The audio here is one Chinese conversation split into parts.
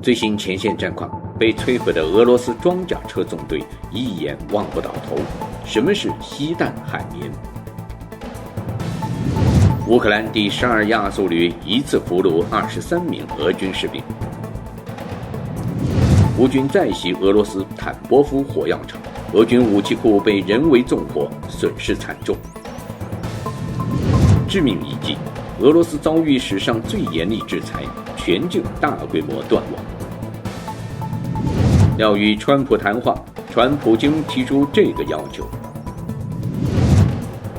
最新前线战况：被摧毁的俄罗斯装甲车纵队一眼望不到头。什么是西弹海绵？乌克兰第12亚速旅一次俘虏23名俄军士兵。乌军再袭俄罗斯坦波夫火药厂，俄军武器库被人为纵火，损失惨重。致命一击，俄罗斯遭遇史上最严厉制裁，全境大规模断网。要与川普谈话，普京提出这个要求。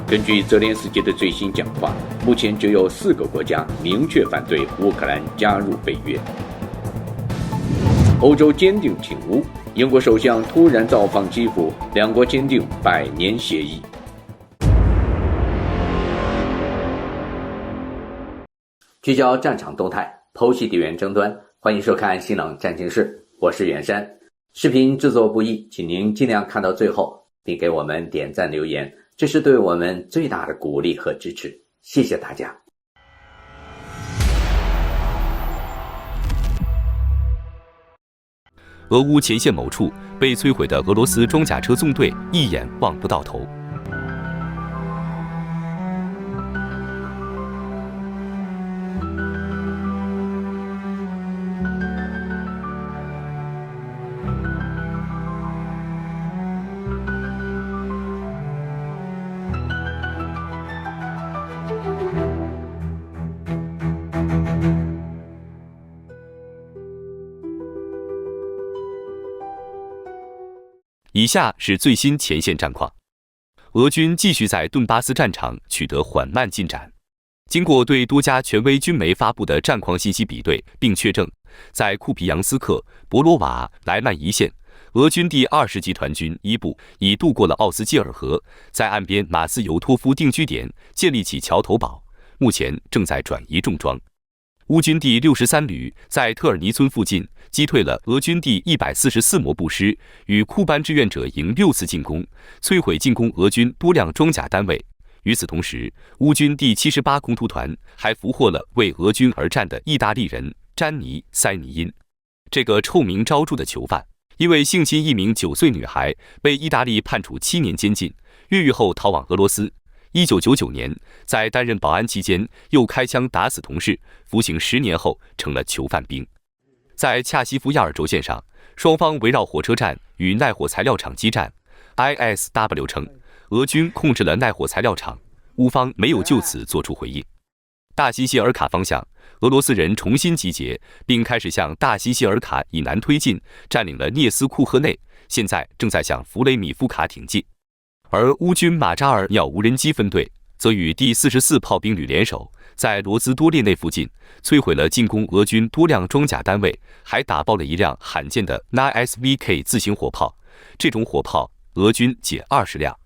根据泽连斯基的最新讲话，目前只有4个国家明确反对乌克兰加入北约。欧洲坚定挺乌，英国首相突然造访基辅，两国签订100年协议。聚焦战场动态，剖析地缘争端，欢迎收看新冷战情室，我是远山。视频制作不易，请您尽量看到最后，并给我们点赞留言，这是对我们最大的鼓励和支持，谢谢大家。俄乌前线某处被摧毁的俄罗斯装甲车纵队一眼望不到头。以下是最新前线战况。俄军继续在顿巴斯战场取得缓慢进展。经过对多家权威军媒发布的战况信息比对，并确证，在库皮扬斯克、博罗瓦、莱曼一线，俄军第20集团军一部已渡过了奥斯基尔河，在岸边马斯尤托夫定居点建立起桥头堡，目前正在转移重装。乌军第63旅在特尔尼村附近击退了俄军第144摩步师与库班志愿者营6次进攻，摧毁进攻俄军多辆装甲单位。与此同时，乌军第78空突团还俘获了为俄军而战的意大利人詹尼·塞尼因。这个臭名昭著的囚犯因为性侵一名9岁女孩，被意大利判处7年监禁，越狱后逃往俄罗斯。1999年，在担任保安期间又开枪打死同事，服刑10年后成了囚犯兵。在恰西夫亚尔轴线上，双方围绕火车站与耐火材料厂激战。ISW 称，俄军控制了耐火材料厂，乌方没有就此作出回应。大西谢尔卡方向，俄罗斯人重新集结，并开始向大西谢尔卡以南推进，占领了涅斯库赫内，现在正在向弗雷米夫卡挺进。而乌军马扎尔鸟无人机分队则与第44炮兵旅联手，在罗兹多列内附近摧毁了进攻俄军多辆装甲单位，还打爆了一辆罕见的 NASVK 自行火炮。这种火炮，俄军仅20辆。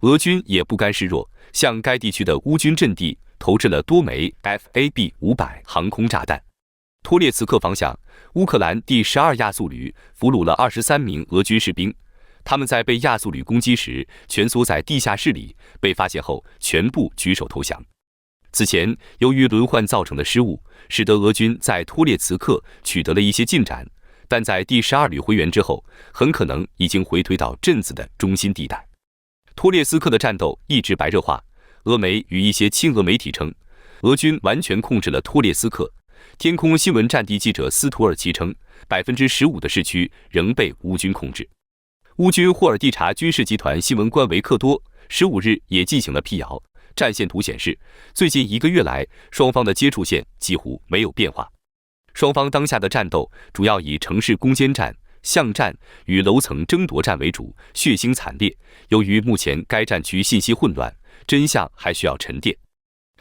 俄军也不甘示弱，向该地区的乌军阵地投掷了多枚 FAB-500航空炸弹。托列茨克方向，乌克兰第12亚速旅俘虏了23名俄军士兵。他们在被亚速旅攻击时蜷缩在地下室里，被发现后全部举手投降。此前，由于轮换造成的失误，使得俄军在托列茨克取得了一些进展，但在第12旅回援之后，很可能已经回推到镇子的中心地带。托列斯克的战斗一直白热化，俄媒与一些亲俄媒体称，俄军完全控制了托列斯克。天空新闻战地记者斯图尔奇称，15%的市区仍被乌军控制。乌军霍尔蒂察军事集团新闻官维克多15日也进行了辟谣。战线图显示，最近1个月来，双方的接触线几乎没有变化。双方当下的战斗主要以城市攻坚战、巷战与楼层争夺战为主，血腥惨烈。由于目前该战区信息混乱，真相还需要沉淀。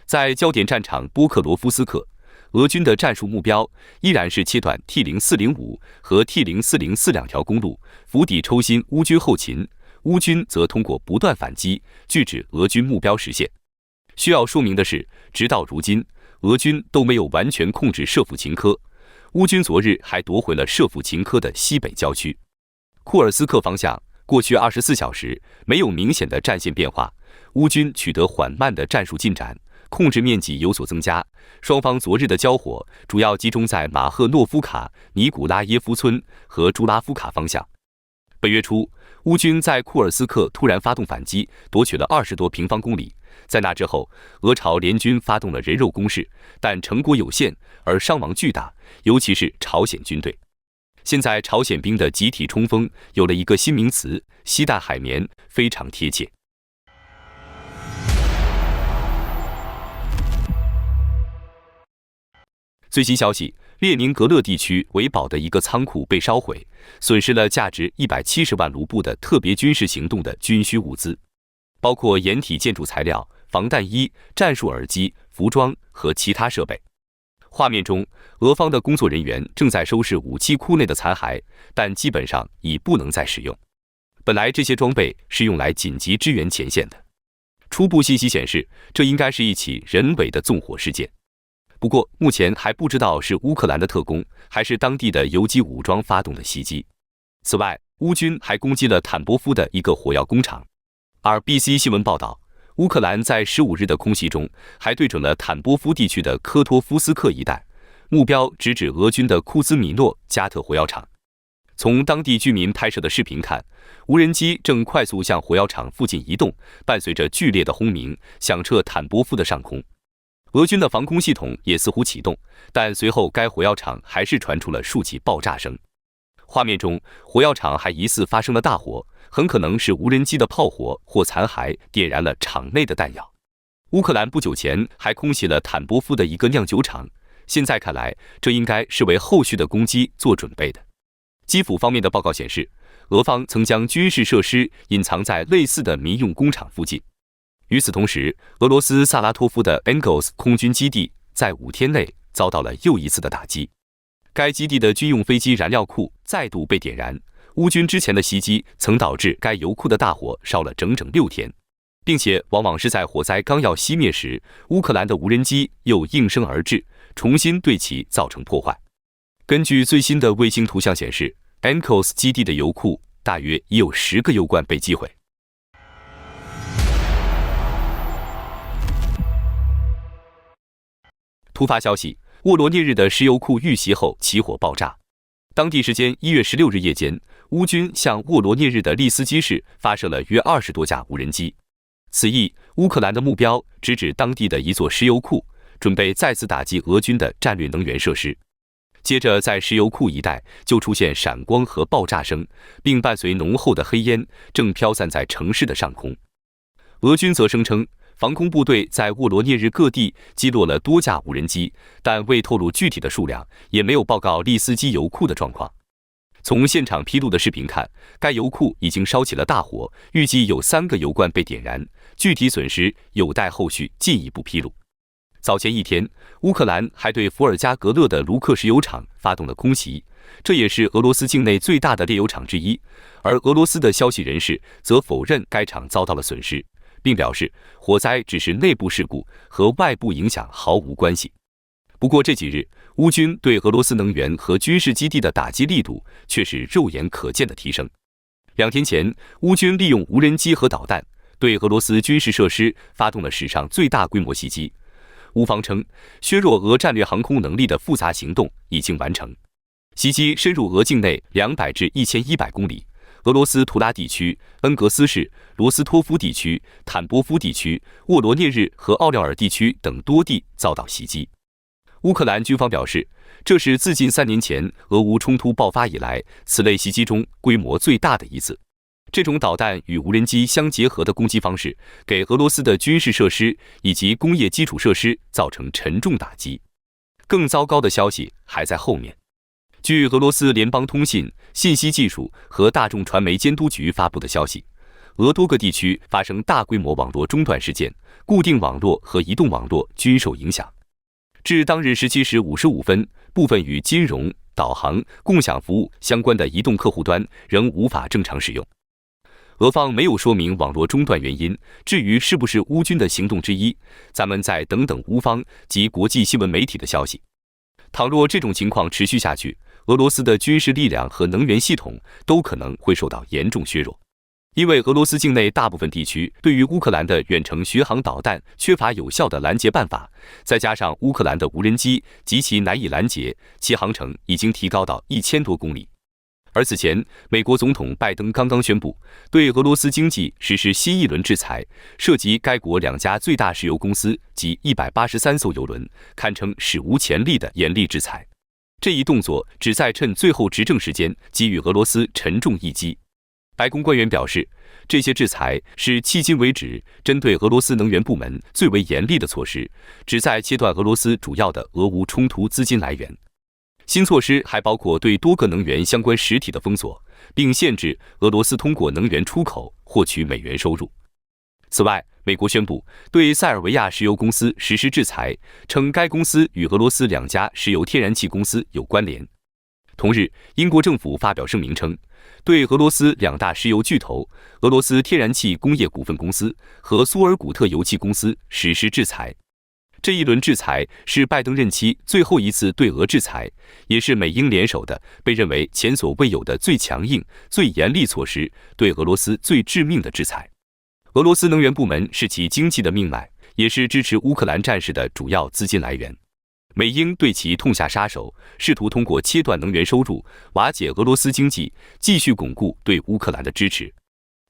在焦点战场波克罗夫斯克，俄军的战术目标依然是切断 T0405 和 T0404 两条公路，釜底抽薪乌军后勤。乌军则通过不断反击，拒止俄军目标实现。需要说明的是，直到如今，俄军都没有完全控制舍甫琴科。乌军昨日还夺回了舍甫琴科的西北郊区。库尔斯克方向，过去24小时没有明显的战线变化，乌军取得缓慢的战术进展，控制面积有所增加。双方昨日的交火主要集中在马赫诺夫卡、尼古拉耶夫村和朱拉夫卡方向。本月初，乌军在库尔斯克突然发动反击，夺取了20多平方公里。在那之后，俄朝联军发动了人肉攻势，但成果有限，而伤亡巨大，尤其是朝鲜军队。现在朝鲜兵的集体冲锋有了一个新名词“西大海绵”，非常贴切。最新消息，列宁格勒地区维堡的一个仓库被烧毁，损失了价值170万卢布的特别军事行动的军需物资，包括掩体建筑材料、防弹衣、战术耳机、服装和其他设备。画面中，俄方的工作人员正在收拾武器库内的残骸，但基本上已不能再使用。本来这些装备是用来紧急支援前线的。初步信息显示，这应该是一起人为的纵火事件。不过，目前还不知道是乌克兰的特工还是当地的游击武装发动的袭击。此外，乌军还攻击了坦波夫的一个火药工厂。RBC 新闻报道，乌克兰在15日的空袭中还对准了坦波夫地区的科托夫斯克一带，目标直指俄军的库兹米诺加特火药厂。从当地居民拍摄的视频看，无人机正快速向火药厂附近移动，伴随着剧烈的轰鸣，响彻坦波夫的上空。俄军的防空系统也似乎启动，但随后该火药厂还是传出了数起爆炸声。画面中，火药厂还疑似发生了大火，很可能是无人机的炮火或残骸点燃了厂内的弹药。乌克兰不久前还空袭了坦波夫的一个酿酒厂，现在看来，这应该是为后续的攻击做准备的。基辅方面的报告显示，俄方曾将军事设施隐藏在类似的民用工厂附近。与此同时，俄罗斯萨拉托夫的 Engels 空军基地在5天内遭到了又一次的打击。该基地的军用飞机燃料库再度被点燃，乌军之前的袭击曾导致该油库的大火烧了整整6天，并且往往是在火灾刚要熄灭时，乌克兰的无人机又应声而至，重新对其造成破坏。根据最新的卫星图像显示， Engels 基地的油库大约已有10个油罐被击毁。突发消息，沃罗涅日的石油库遇袭后起火爆炸。当地时间1月16日夜间，乌军向沃罗涅日的利斯基市发射了约20多架无人机。此役，乌克兰的目标直指当地的一座石油库，准备再次打击俄军的战略能源设施。接着，在石油库一带就出现闪光和爆炸声，并伴随浓厚的黑烟，正飘散在城市的上空。俄军则声称，防空部队在沃罗涅日各地击落了多架无人机，但未透露具体的数量，也没有报告利斯基油库的状况。从现场披露的视频看，该油库已经烧起了大火，预计有3个油罐被点燃，具体损失有待后续进一步披露。早前一天，乌克兰还对伏尔加格勒的卢克石油厂发动了空袭，这也是俄罗斯境内最大的炼油厂之一，而俄罗斯的消息人士则否认该厂遭到了损失，并表示火灾只是内部事故，和外部影响毫无关系。不过这几日，乌军对俄罗斯能源和军事基地的打击力度却是肉眼可见的提升。2天前，乌军利用无人机和导弹对俄罗斯军事设施发动了史上最大规模袭击。乌方称，削弱俄战略航空能力的复杂行动已经完成，袭击深入俄境内200至1100公里。俄罗斯图拉地区、恩格斯市、罗斯托夫地区、坦波夫地区、沃罗涅日和奥廖尔地区等多地遭到袭击。乌克兰军方表示，这是自近3年前俄乌冲突爆发以来，此类袭击中规模最大的一次。这种导弹与无人机相结合的攻击方式，给俄罗斯的军事设施以及工业基础设施造成沉重打击。更糟糕的消息还在后面。据俄罗斯联邦通信、信息技术和大众传媒监督局发布的消息，俄多个地区发生大规模网络中断事件，固定网络和移动网络均受影响。至当日17时55分，部分与金融、导航、共享服务相关的移动客户端仍无法正常使用。俄方没有说明网络中断原因，至于是不是乌军的行动之一，咱们再等等乌方及国际新闻媒体的消息。倘若这种情况持续下去，俄罗斯的军事力量和能源系统都可能会受到严重削弱。因为俄罗斯境内大部分地区对于乌克兰的远程巡航导弹缺乏有效的拦截办法，再加上乌克兰的无人机极其难以拦截，其航程已经提高到1000多公里。而此前，美国总统拜登刚刚宣布对俄罗斯经济实施新一轮制裁，涉及该国2家最大石油公司及183艘油轮，堪称史无前例的严厉制裁。这一动作旨在趁最后执政时间给予俄罗斯沉重一击。白宫官员表示，这些制裁是迄今为止针对俄罗斯能源部门最为严厉的措施，旨在切断俄罗斯主要的俄乌冲突资金来源。新措施还包括对多个能源相关实体的封锁，并限制俄罗斯通过能源出口获取美元收入。此外，美国宣布对塞尔维亚石油公司实施制裁，称该公司与俄罗斯2家石油天然气公司有关联。同日，英国政府发表声明称，对俄罗斯2大石油巨头俄罗斯天然气工业股份公司和苏尔古特油气公司实施制裁。这一轮制裁是拜登任期最后一次对俄制裁，也是美英联手的被认为前所未有的最强硬、最严厉措施，对俄罗斯最致命的制裁。俄罗斯能源部门是其经济的命脉，也是支持乌克兰战士的主要资金来源。美英对其痛下杀手，试图通过切断能源收入，瓦解俄罗斯经济，继续巩固对乌克兰的支持。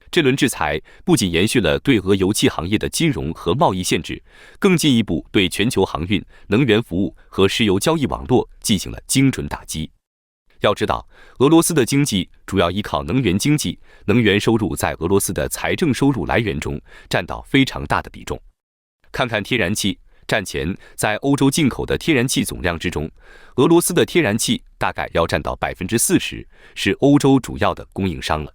这轮制裁不仅延续了对俄油气行业的金融和贸易限制，更进一步对全球航运、能源服务和石油交易网络进行了精准打击。要知道，俄罗斯的经济主要依靠能源经济，能源收入在俄罗斯的财政收入来源中占到非常大的比重。看看天然气，战前在欧洲进口的天然气总量之中，俄罗斯的天然气大概要占到40%，是欧洲主要的供应商了。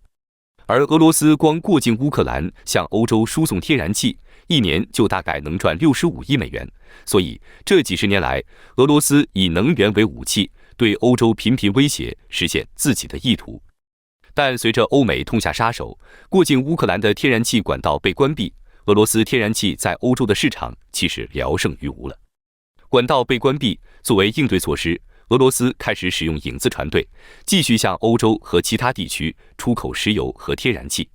而俄罗斯光过境乌克兰向欧洲输送天然气，一年就大概能赚65亿美元。所以这几十年来，俄罗斯以能源为武器，对欧洲频频威胁，实现自己的意图。但随着欧美痛下杀手，过境乌克兰的天然气管道被关闭，俄罗斯天然气在欧洲的市场其实聊胜于无了。管道被关闭，作为应对措施，俄罗斯开始使用影子船队，继续向欧洲和其他地区出口石油和天然气。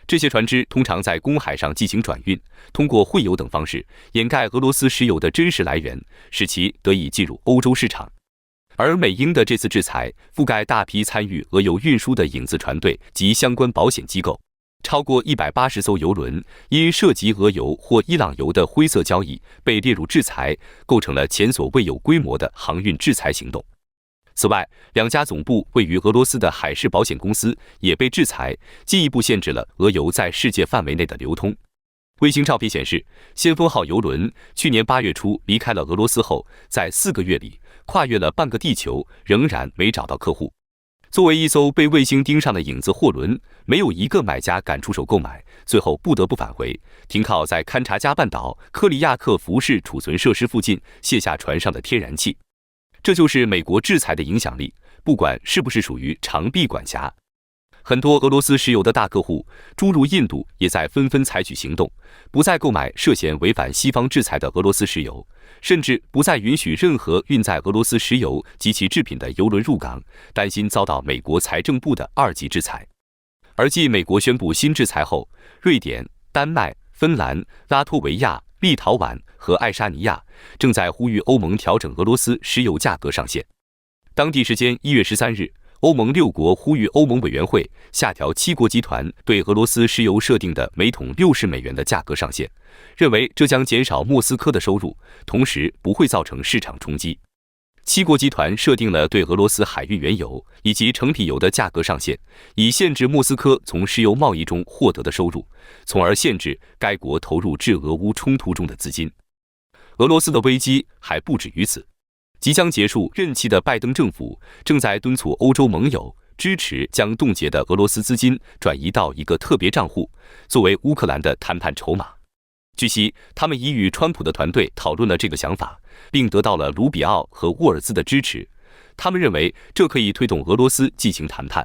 这些船只通常在公海上进行转运，通过汇油等方式掩盖俄罗斯石油的真实来源，使其得以进入欧洲市场。而美英的这次制裁覆盖大批参与俄油运输的影子船队及相关保险机构，超过180艘油轮因涉及俄油或伊朗油的灰色交易被列入制裁，构成了前所未有规模的航运制裁行动。此外，2家总部位于俄罗斯的海事保险公司也被制裁，进一步限制了俄油在世界范围内的流通。卫星照片显示，先锋号油轮去年8月初离开了俄罗斯后，在4个月里跨越了半个地球，仍然没找到客户。作为一艘被卫星盯上的影子货轮，没有一个买家敢出手购买，最后不得不返回，停靠在勘察加半岛克里亚克服饰储存设施附近，卸下船上的天然气。这就是美国制裁的影响力，不管是不是属于长臂管辖。很多俄罗斯石油的大客户，诸如印度，也在纷纷采取行动，不再购买涉嫌违反西方制裁的俄罗斯石油，甚至不再允许任何运载俄罗斯石油及其制品的油轮入港，担心遭到美国财政部的2级制裁。而继美国宣布新制裁后，瑞典、丹麦、芬兰、拉脱维亚、立陶宛和爱沙尼亚正在呼吁欧盟调整俄罗斯石油价格上限。当地时间1月13日，欧盟6国呼吁欧盟委员会下调7国集团对俄罗斯石油设定的每桶60美元的价格上限，认为这将减少莫斯科的收入，同时不会造成市场冲击。7国集团设定了对俄罗斯海运原油以及成品油的价格上限，以限制莫斯科从石油贸易中获得的收入，从而限制该国投入至俄乌冲突中的资金。俄罗斯的危机还不止于此。即将结束任期的拜登政府正在敦促欧洲盟友支持将冻结的俄罗斯资金转移到一个特别账户，作为乌克兰的谈判筹码。据悉，他们已与川普的团队讨论了这个想法，并得到了卢比奥和沃尔兹的支持。他们认为这可以推动俄罗斯进行谈判。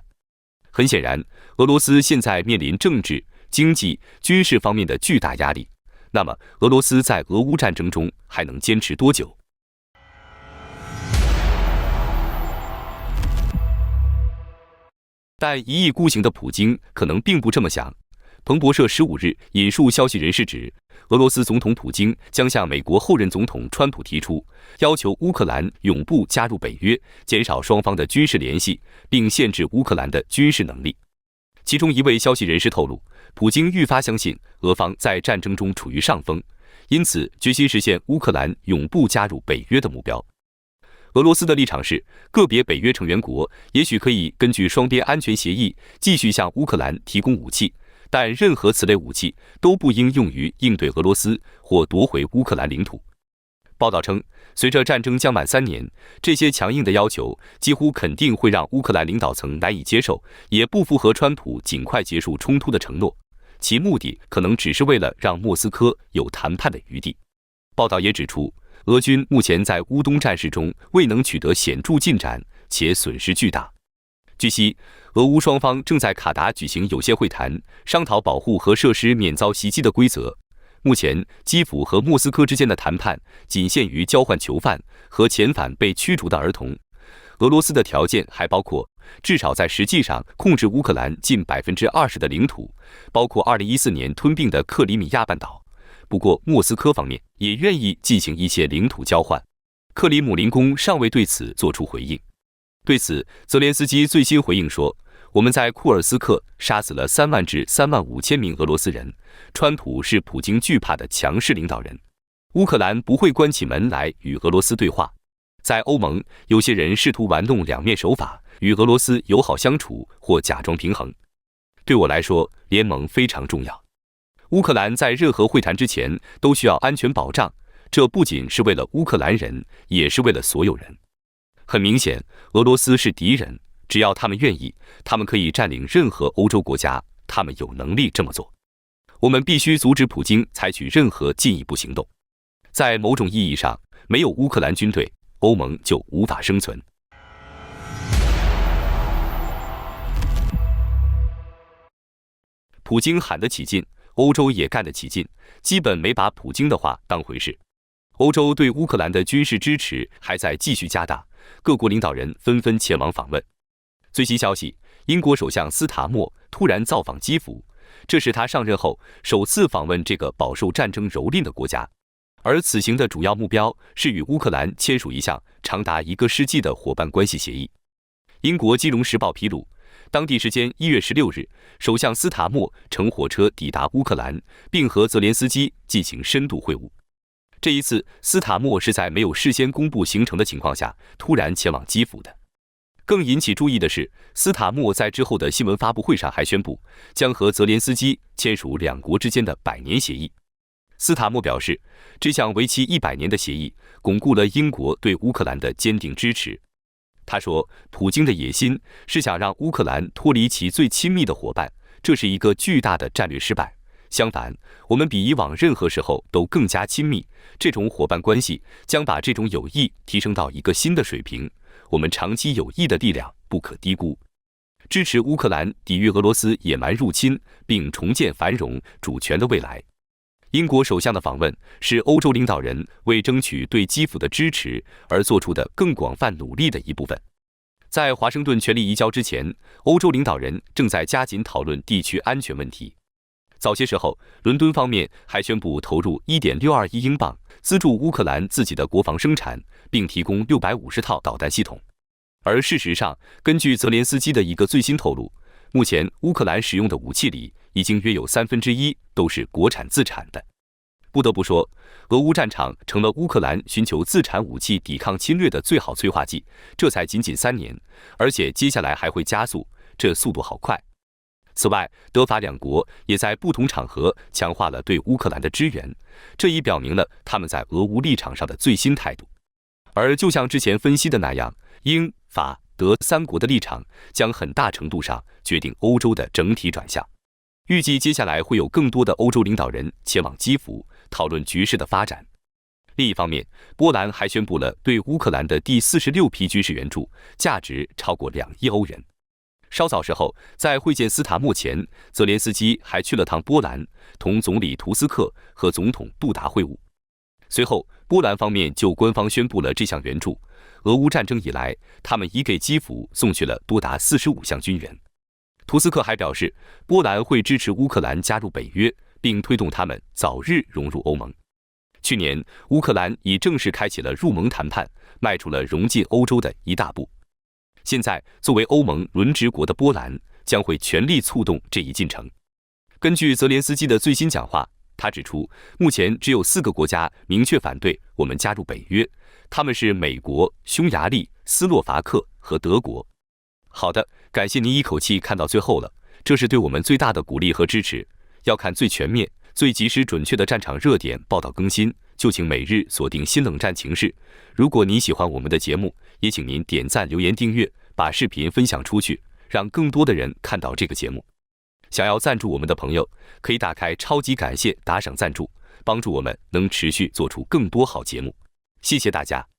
很显然，俄罗斯现在面临政治、经济、军事方面的巨大压力。那么，俄罗斯在俄乌战争中还能坚持多久？但一意孤行的普京可能并不这么想，彭博社15日引述消息人士指，俄罗斯总统普京将向美国后任总统川普提出，要求乌克兰永不加入北约，减少双方的军事联系，并限制乌克兰的军事能力。其中一位消息人士透露，普京愈发相信俄方在战争中处于上风，因此决心实现乌克兰永不加入北约的目标。俄罗斯的立场是，个别北约成员国也许可以根据双边安全协议继续向乌克兰提供武器，但任何此类武器都不应用于应对俄罗斯或夺回乌克兰领土。报道称，随着战争将满3年，这些强硬的要求几乎肯定会让乌克兰领导层难以接受，也不符合川普尽快结束冲突的承诺，其目的可能只是为了让莫斯科有谈判的余地。报道也指出，俄军目前在乌东战事中未能取得显著进展，且损失巨大。据悉，俄乌双方正在卡达举行有限会谈，商讨保护核设施免遭袭击的规则。目前，基辅和莫斯科之间的谈判仅限于交换囚犯和遣返被驱逐的儿童。俄罗斯的条件还包括至少在实际上控制乌克兰近20%的领土，包括2014年吞并的克里米亚半岛。不过，莫斯科方面也愿意进行一些领土交换。克里姆林宫尚未对此作出回应。对此，泽连斯基最新回应说，我们在库尔斯克杀死了3万至3万5千名俄罗斯人，川普是普京惧怕的强势领导人，乌克兰不会关起门来与俄罗斯对话。在欧盟，有些人试图玩弄两面手法，与俄罗斯友好相处或假装平衡。对我来说，联盟非常重要。乌克兰在任何会谈之前都需要安全保障，这不仅是为了乌克兰人，也是为了所有人。很明显，俄罗斯是敌人，只要他们愿意，他们可以占领任何欧洲国家，他们有能力这么做。我们必须阻止普京采取任何进一步行动。在某种意义上，没有乌克兰军队，欧盟就无法生存。普京喊得起劲，欧洲也干得起劲，基本没把普京的话当回事。欧洲对乌克兰的军事支持还在继续加大，各国领导人纷纷前往访问。最新消息，英国首相斯塔默突然造访基辅，这是他上任后首次访问这个饱受战争蹂躏的国家。而此行的主要目标是与乌克兰签署一项长达1个世纪的伙伴关系协议。英国金融时报披露，当地时间1月16日，首相斯塔默乘火车抵达乌克兰，并和泽连斯基进行深度会晤。这一次，斯塔默是在没有事先公布行程的情况下突然前往基辅的。更引起注意的是，斯塔默在之后的新闻发布会上还宣布，将和泽连斯基签署两国之间的100年协议。斯塔默表示，这项为期100年的协议巩固了英国对乌克兰的坚定支持。他说，普京的野心是想让乌克兰脱离其最亲密的伙伴，这是一个巨大的战略失败。相反，我们比以往任何时候都更加亲密，这种伙伴关系将把这种友谊提升到一个新的水平。我们长期友谊的力量不可低估，支持乌克兰抵御俄罗斯野蛮入侵，并重建繁荣主权的未来。英国首相的访问是欧洲领导人为争取对基辅的支持而做出的更广泛努力的一部分。在华盛顿权力移交之前，欧洲领导人正在加紧讨论地区安全问题。早些时候，伦敦方面还宣布投入1.621亿英镑资助乌克兰自己的国防生产，并提供650套导弹系统。而事实上，根据泽连斯基的一个最新透露，目前乌克兰使用的武器里已经约有1/3都是国产自产的。不得不说，俄乌战场成了乌克兰寻求自产武器抵抗侵略的最好催化剂。这才仅仅3年，而且接下来还会加速，这速度好快。此外，德法两国也在不同场合强化了对乌克兰的支援，这已表明了他们在俄乌立场上的最新态度。而就像之前分析的那样，英、法、德3国的立场将很大程度上决定欧洲的整体转向。预计接下来会有更多的欧洲领导人前往基辅讨论局势的发展。另一方面，波兰还宣布了对乌克兰的第46批军事援助，价值超过2亿欧元。稍早时候，在会见斯塔默前，泽连斯基还去了趟波兰，同总理图斯克和总统杜达会晤。随后，波兰方面就官方宣布了这项援助。俄乌战争以来，他们已给基辅送去了多达45项军援。图斯克还表示，波兰会支持乌克兰加入北约，并推动他们早日融入欧盟。去年，乌克兰已正式开启了入盟谈判，迈出了融进欧洲的一大步。现在，作为欧盟轮值国的波兰将会全力促动这一进程。根据泽连斯基的最新讲话，他指出，目前只有4个国家明确反对我们加入北约，他们是美国、匈牙利、斯洛伐克和德国。好的，感谢您一口气看到最后了，这是对我们最大的鼓励和支持。要看最全面、最及时准确的战场热点报道更新，就请每日锁定新冷战情势。如果你喜欢我们的节目，也请您点赞、留言、订阅，把视频分享出去，让更多的人看到这个节目。想要赞助我们的朋友，可以打开超级感谢打赏赞助，帮助我们能持续做出更多好节目。谢谢大家。